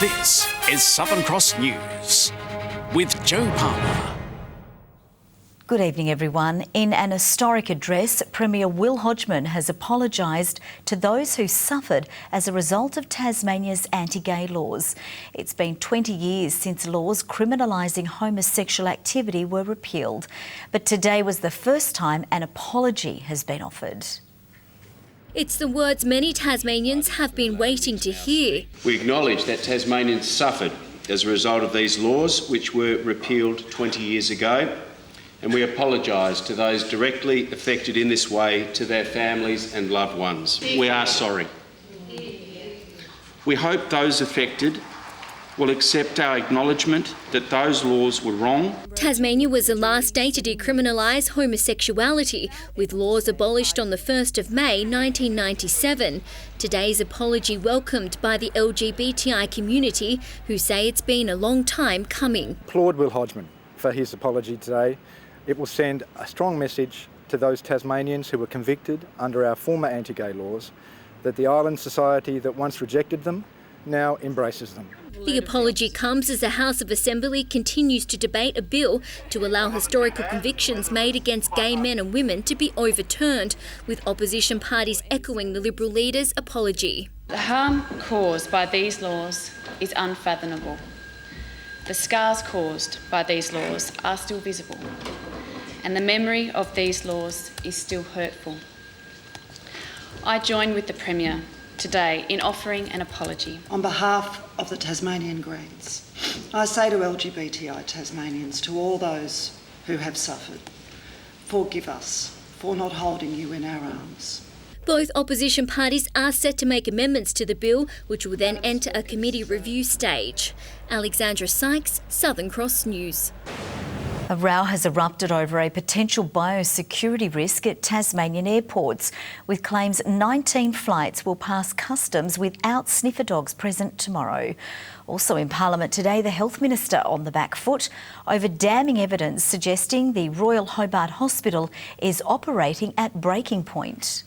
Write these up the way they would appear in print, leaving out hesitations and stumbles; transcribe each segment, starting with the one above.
This is Southern Cross News with Joe Palmer. Good evening, everyone. In an historic address, Premier Will Hodgman has apologised to those who suffered as a result of Tasmania's anti-gay laws. It's been 20 years since laws criminalising homosexual activity were repealed, but today was the first time an apology has been offered. It's the words many Tasmanians have been waiting to hear. We acknowledge that Tasmanians suffered as a result of these laws, which were repealed 20 years ago, and we apologise to those directly affected in this way, to their families and loved ones. We are sorry. We hope those affected will accept our acknowledgement that those laws were wrong. Tasmania was the last state to decriminalise homosexuality, with laws abolished on the 1st of May 1997. Today's apology welcomed by the LGBTI community, who say it's been a long time coming. Applaud Will Hodgman for his apology today. It will send a strong message to those Tasmanians who were convicted under our former anti-gay laws that the island society that once rejected them now embraces them. The apology comes as the House of Assembly continues to debate a bill to allow historical convictions made against gay men and women to be overturned, with opposition parties echoing the Liberal leader's apology. The harm caused by these laws is unfathomable. The scars caused by these laws are still visible, and the memory of these laws is still hurtful. I join with the Premier today in offering an apology. On behalf of the Tasmanian Greens, I say to LGBTI Tasmanians, to all those who have suffered, forgive us for not holding you in our arms. Both opposition parties are set to make amendments to the bill, which will then enter a committee review stage. Alexandra Sykes, Southern Cross News. A row has erupted over a potential biosecurity risk at Tasmanian airports, with claims 19 flights will pass customs without sniffer dogs present tomorrow. Also in Parliament today, the Health Minister on the back foot over damning evidence suggesting the Royal Hobart Hospital is operating at breaking point.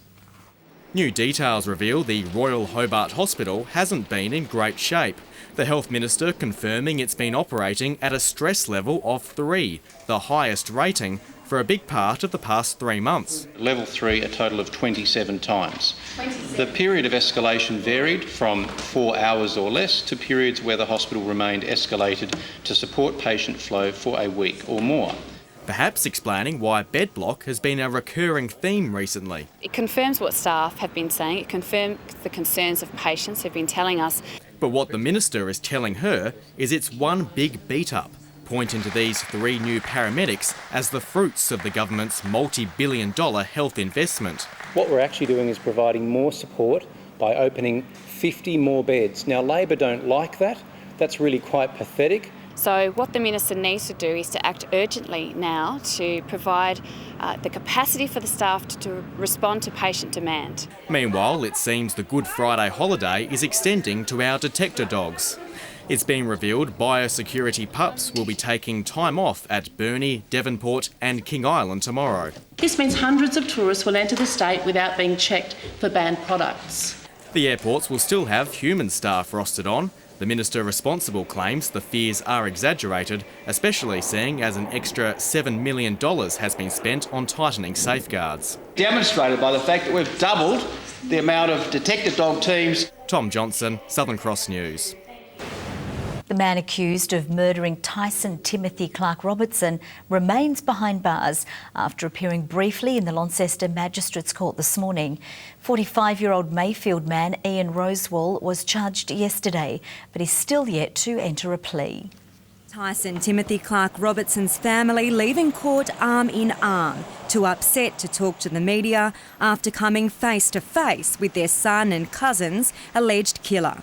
New details reveal the Royal Hobart Hospital hasn't been in great shape. The Health Minister confirming it's been operating at a stress level of 3, the highest rating for a big part of the past 3 months. Level 3 a total of 27 times. The period of escalation varied from 4 hours or less to periods where the hospital remained escalated to support patient flow for a week or more. Perhaps explaining why bed block has been a recurring theme recently. It confirms what staff have been saying. It confirms the concerns of patients who've been telling us. But what the Minister is telling her is it's one big beat-up, pointing to these 3 new paramedics as the fruits of the government's multi-billion-dollar health investment. What we're actually doing is providing more support by opening 50 more beds. Now, Labor don't like that. That's really quite pathetic. So what the Minister needs to do is to act urgently now to provide the capacity for the staff to respond to patient demand. Meanwhile, it seems the Good Friday holiday is extending to our detector dogs. It's been revealed Biosecurity pups will be taking time off at Burnie, Devonport and King Island tomorrow. This means hundreds of tourists will enter the state without being checked for banned products. The airports will still have human staff rostered on. The Minister responsible claims the fears are exaggerated, especially seeing as an extra $7 million has been spent on tightening safeguards. Demonstrated by the fact that we've doubled the amount of detector dog teams. Tom Johnson, Southern Cross News. The man accused of murdering Tyson Timothy Clark Robertson remains behind bars after appearing briefly in the Launceston Magistrates Court this morning. 45-year-old Mayfield man Ian Rosewall was charged yesterday, but is still yet to enter a plea. Tyson Timothy Clark Robertson's family leaving court arm in arm, too upset to talk to the media after coming face to face with their son and cousin's alleged killer.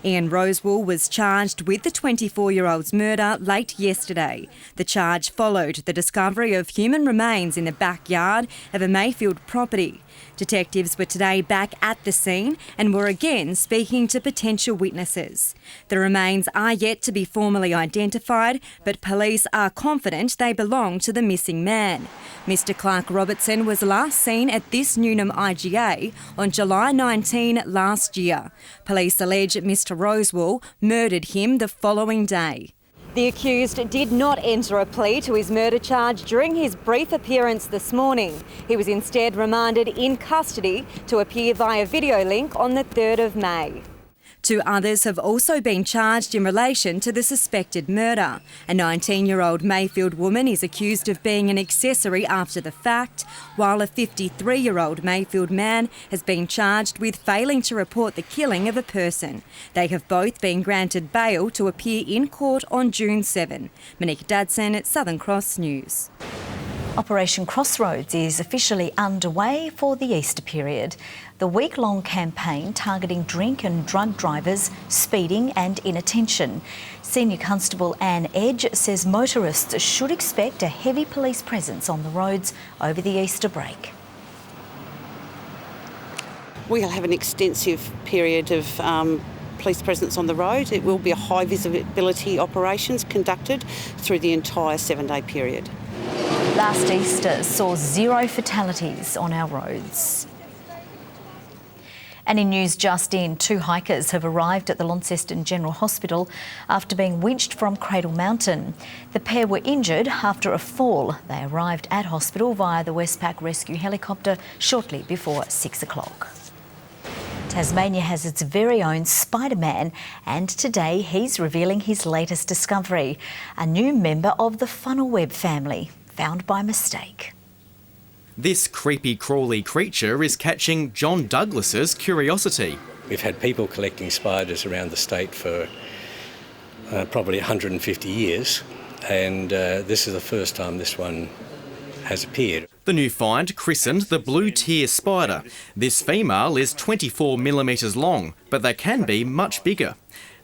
Ian Rosewall was charged with the 24-year-old's murder late yesterday. The charge followed the discovery of human remains in the backyard of a Mayfield property. Detectives were today back at the scene and were again speaking to potential witnesses. The remains are yet to be formally identified, but police are confident they belong to the missing man. Mr Clark Robertson was last seen at this Newnham IGA on July 19 last year. Police allege Mr Rosewall murdered him the following day. The accused did not enter a plea to his murder charge during his brief appearance this morning. He was instead remanded in custody to appear via video link on the 3rd of May. 2 others have also been charged in relation to the suspected murder. A 19-year-old Mayfield woman is accused of being an accessory after the fact, while a 53-year-old Mayfield man has been charged with failing to report the killing of a person. They have both been granted bail to appear in court on June 7. Monique Dadson at Southern Cross News. Operation Crossroads is officially underway for the Easter period. The week-long campaign targeting drink and drug drivers, speeding and inattention. Senior Constable Anne Edge says motorists should expect a heavy police presence on the roads over the Easter break. We'll have an extensive period of police presence on the road. It will be a high visibility operations conducted through the entire 7-day period. Last Easter saw 0 fatalities on our roads. And in news just in, 2 hikers have arrived at the Launceston General Hospital after being winched from Cradle Mountain. The pair were injured after a fall. They arrived at hospital via the Westpac rescue helicopter shortly before 6 o'clock. Tasmania has its very own Spider-Man, and today he's revealing his latest discovery, a new member of the funnel web family, found by mistake. This creepy crawly creature is catching John Douglas's curiosity. We've had people collecting spiders around the state for probably 150 years, and this is the first time this one has appeared. The new find, christened the blue tear spider. This female is 24 millimetres long, but they can be much bigger.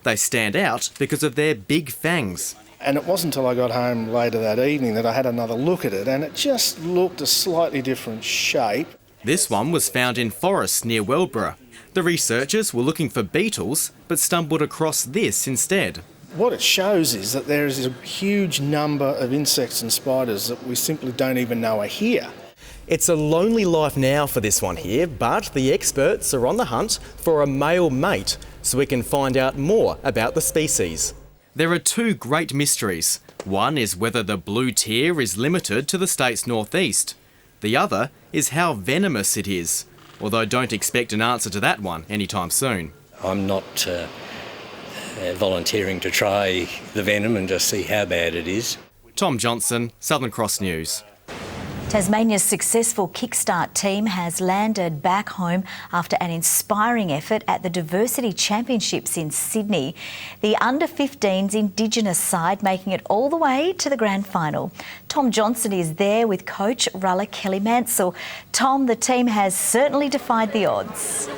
They stand out because of their big fangs. And it wasn't until I got home later that evening that I had another look at it, and it just looked a slightly different shape. This one was found in forests near Wellborough. The researchers were looking for beetles, but stumbled across this instead. What it shows is that there is a huge number of insects and spiders that we simply don't even know are here. It's a lonely life now for this one here, but the experts are on the hunt for a male mate so we can find out more about the species. There are 2 great mysteries. One is whether the blue tear is limited to the state's northeast. The other is how venomous it is, although don't expect an answer to that one anytime soon. I'm not volunteering to try the venom and just see how bad it is. Tom Johnson, Southern Cross News. Tasmania's successful Kickstart team has landed back home after an inspiring effort at the Diversity Championships in Sydney. The under-15s Indigenous side making it all the way to the grand final. Tom Johnson is there with coach Rulla Kelly-Mansell. Tom, the team has certainly defied the odds.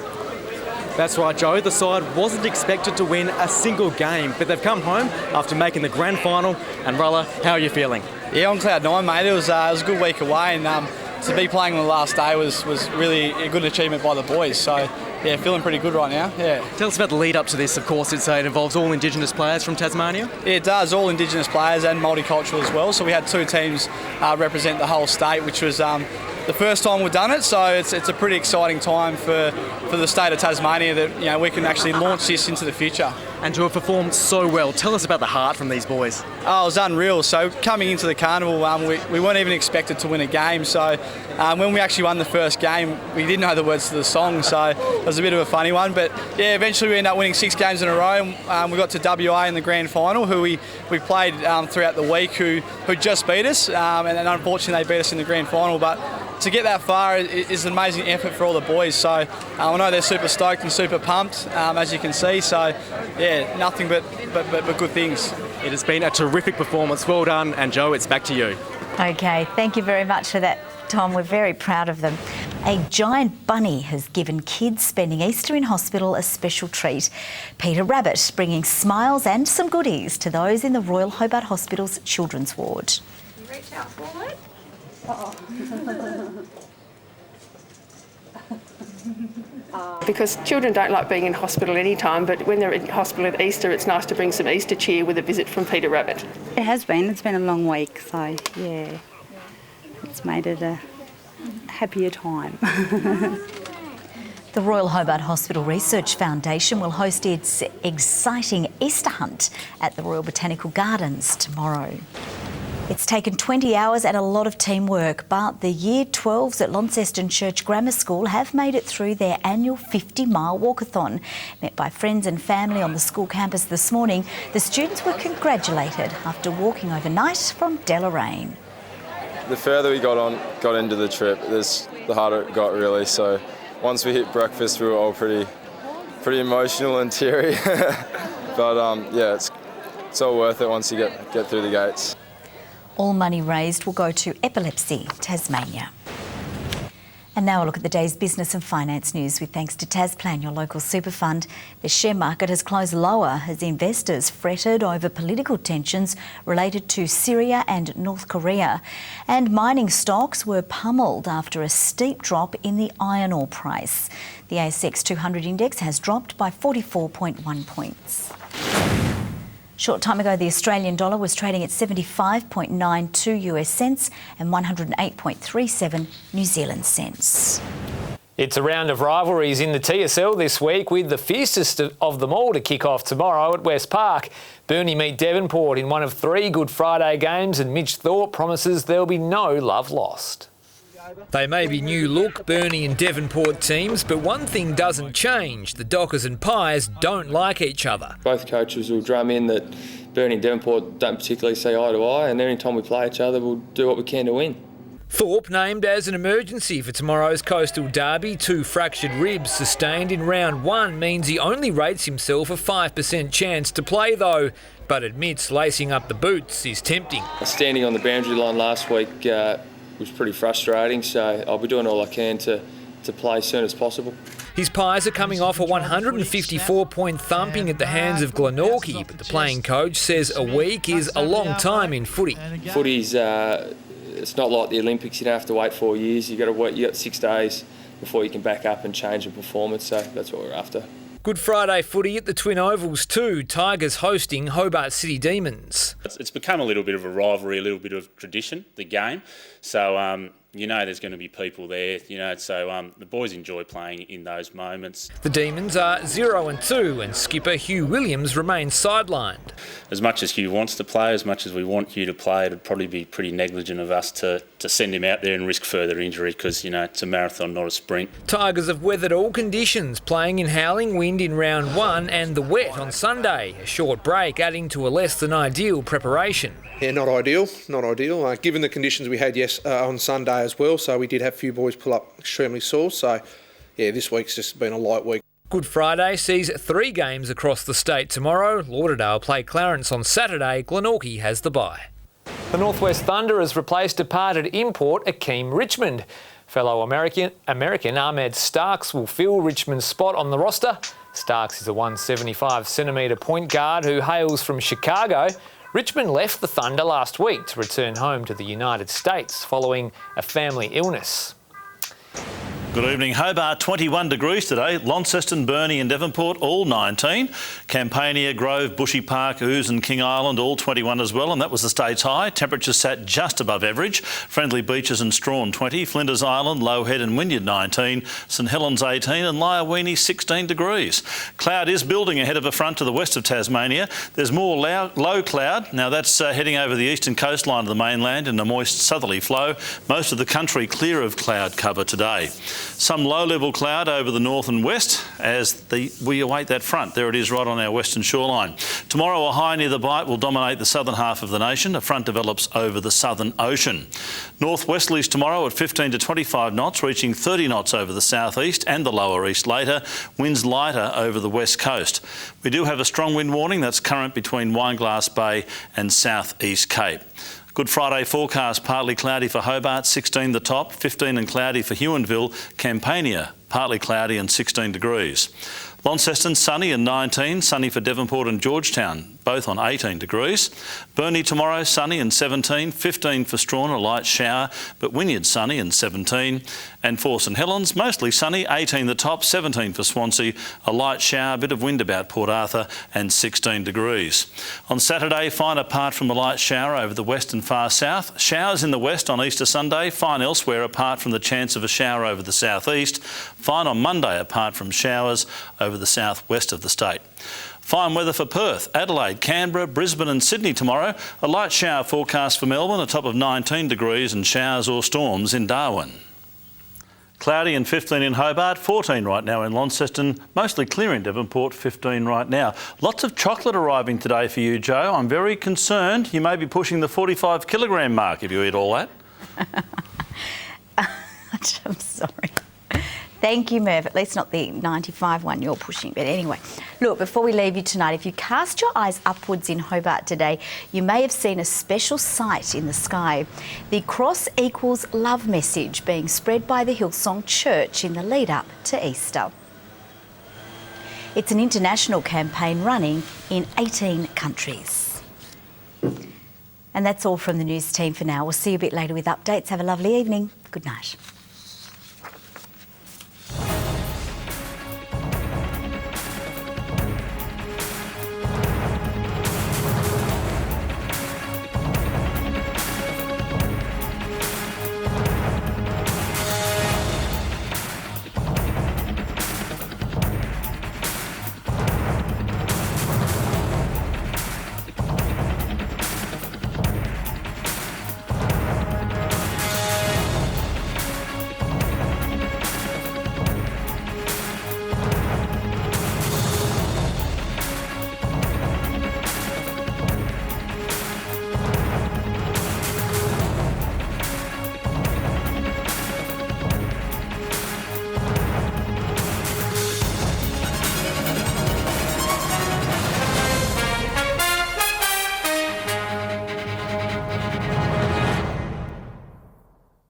That's right, Joe. The side wasn't expected to win a single game, but they've come home after making the grand final. And Rulla, how are you feeling? Yeah, on cloud 9, mate. It was a good week away, and to be playing on the last day was really a good achievement by the boys. So, yeah, feeling pretty good right now. Yeah. Tell us about the lead up to this. Of course, it involves all Indigenous players from Tasmania. Yeah, it does. All Indigenous players and multicultural as well. So we had 2 teams represent the whole state, which was the first time we've done it. So it's a pretty exciting time for the state of Tasmania that we can actually launch this into the future. And to have performed so well, tell us about the heart from these boys. Oh, it was unreal. So coming into the carnival, we weren't even expected to win a game. So when we actually won the first game, we didn't know the words to the song. So it was a bit of a funny one. But yeah, eventually we ended up winning 6 games in a row. We got to WA in the grand final, who we played throughout the week, who just beat us. And unfortunately they beat us in the grand final. But to get that far is an amazing effort for all the boys. So I know they're super stoked and super pumped, as you can see. So yeah, nothing but good things. It has been a terrific performance. Well done. And Joe, it's back to you. Okay, thank you very much for that, Tom. We're very proud of them. A giant bunny has given kids spending Easter in hospital a special treat. Peter Rabbit bringing smiles and some goodies to those in the Royal Hobart Hospital's children's ward. You reach out forward. Uh-oh. Because children don't like being in hospital any time, but when they're in hospital at Easter, it's nice to bring some Easter cheer with a visit from Peter Rabbit. It has been. It's been a long week, so yeah, it's made it a happier time. The Royal Hobart Hospital Research Foundation will host its exciting Easter hunt at the Royal Botanical Gardens tomorrow. It's taken 20 hours and a lot of teamwork, but the Year 12s at Launceston Church Grammar School have made it through their annual 50-mile walkathon. Met by friends and family on the school campus this morning, the students were congratulated after walking overnight from Deloraine. The further we got into the trip, the harder it got really. So once we hit breakfast, we were all pretty emotional and teary. But yeah, it's all worth it once you get through the gates. All money raised will go to Epilepsy Tasmania. And now a look at the day's business and finance news with thanks to Tasplan, your local super fund. The share market has closed lower as investors fretted over political tensions related to Syria and North Korea. And mining stocks were pummeled after a steep drop in the iron ore price. The ASX 200 index has dropped by 44.1 points. Short time ago, the Australian dollar was trading at 75.92 US cents and 108.37 New Zealand cents. It's a round of rivalries in the TSL this week, with the fiercest of them all to kick off tomorrow at West Park. Burnie meet Devonport in one of 3 Good Friday games, and Mitch Thorpe promises there'll be no love lost. They may be new look Burnie and Devonport teams, but one thing doesn't change. The Dockers and Pies don't like each other. Both coaches will drum in that Burnie and Devonport don't particularly see eye to eye, and any time we play each other, we'll do what we can to win. Thorpe named as an emergency for tomorrow's Coastal Derby. 2 fractured ribs sustained in round 1 means he only rates himself a 5% chance to play though, but admits lacing up the boots is tempting. Standing on the boundary line last week was pretty frustrating, so I'll be doing all I can to play as soon as possible. His Pies are coming off a 154-point thumping at the hands of Glenorchy, but the playing coach says a week is a long time in footy. Footy's it's not like the Olympics. You don't have to wait 4 years. You got 6 days before you can back up and change your performance. So that's what we're after. Good Friday footy at the Twin Ovals too. Tigers hosting Hobart City Demons. It's become a little bit of a rivalry, a little bit of tradition, the game. So, there's going to be people there, so the boys enjoy playing in those moments. The Demons are 0-2 and skipper Hugh Williams remains sidelined. As much as Hugh wants to play, as much as we want Hugh to play, it'd probably be pretty negligent of us to send him out there and risk further injury because, it's a marathon, not a sprint. Tigers have weathered all conditions, playing in howling wind in round 1 and the wet on Sunday. A short break adding to a less than ideal preparation. Yeah, not ideal. Given the conditions we had on Sunday as well, so we did have a few boys pull up extremely sore. So, yeah, this week's just been a light week. Good Friday sees 3 games across the state tomorrow. Lauderdale play Clarence on Saturday. Glenorchy has the bye. The Northwest Thunder has replaced departed import Akeem Richmond. Fellow American Ahmed Starks will fill Richmond's spot on the roster. Starks is a 175-centimetre point guard who hails from Chicago. Richmond left the Thunder last week to return home to the United States following a family illness. Good evening. Hobart 21 degrees today. Launceston, Burnie and Devonport all 19. Campania, Grove, Bushy Park, Ouse and King Island all 21 as well, and that was the state's high. Temperatures sat just above average. Friendly Beaches and Strawn 20. Flinders Island, Low Head and Wynyard 19. St Helens 18 and Lyawini 16 degrees. Cloud is building ahead of a front to the west of Tasmania. There's more low cloud. Now that's heading over the eastern coastline of the mainland in a moist southerly flow. Most of the country clear of cloud cover today. Some low-level cloud over the north and west as we await that front. There it is right on our western shoreline. Tomorrow a high near the Bight will dominate the southern half of the nation. A front develops over the southern ocean. Northwesterlies tomorrow at 15 to 25 knots, reaching 30 knots over the southeast and the lower east later. Winds lighter over the west coast. We do have a strong wind warning that's current between Wineglass Bay and southeast Cape. Good Friday forecast, partly cloudy for Hobart, 16 the top, 15 and cloudy for Huonville. Campania, partly cloudy and 16 degrees. Launceston, sunny and 19, sunny for Devonport and Georgetown. both on 18 degrees. Burnie tomorrow, sunny and 17, 15 for Strawn, a light shower, but Wynyard sunny and 17. And for St Helens, mostly sunny, 18 the top, 17 for Swansea, a light shower, a bit of wind about Port Arthur and 16 degrees. On Saturday, fine apart from a light shower over the west and far south. Showers in the west on Easter Sunday, fine elsewhere apart from the chance of a shower over the southeast. Fine on Monday apart from showers over the southwest of the state. Fine weather for Perth, Adelaide, Canberra, Brisbane and Sydney tomorrow. A light shower forecast for Melbourne, a top of 19 degrees, and showers or storms in Darwin. Cloudy and 15 in Hobart, 14 right now in Launceston, mostly clear in Devonport, 15 right now. Lots of chocolate arriving today for you, Joe. I'm very concerned you may be pushing the 45 kilogram mark if you eat all that. I'm sorry. Thank you, Merv. At least not the 95 one you're pushing. But anyway, look, before we leave you tonight, if you cast your eyes upwards in Hobart today, you may have seen a special sight in the sky. The Cross Equals Love message being spread by the Hillsong Church in the lead up to Easter. It's an international campaign running in 18 countries. And that's all from the news team for now. We'll see you a bit later with updates. Have a lovely evening. Good night.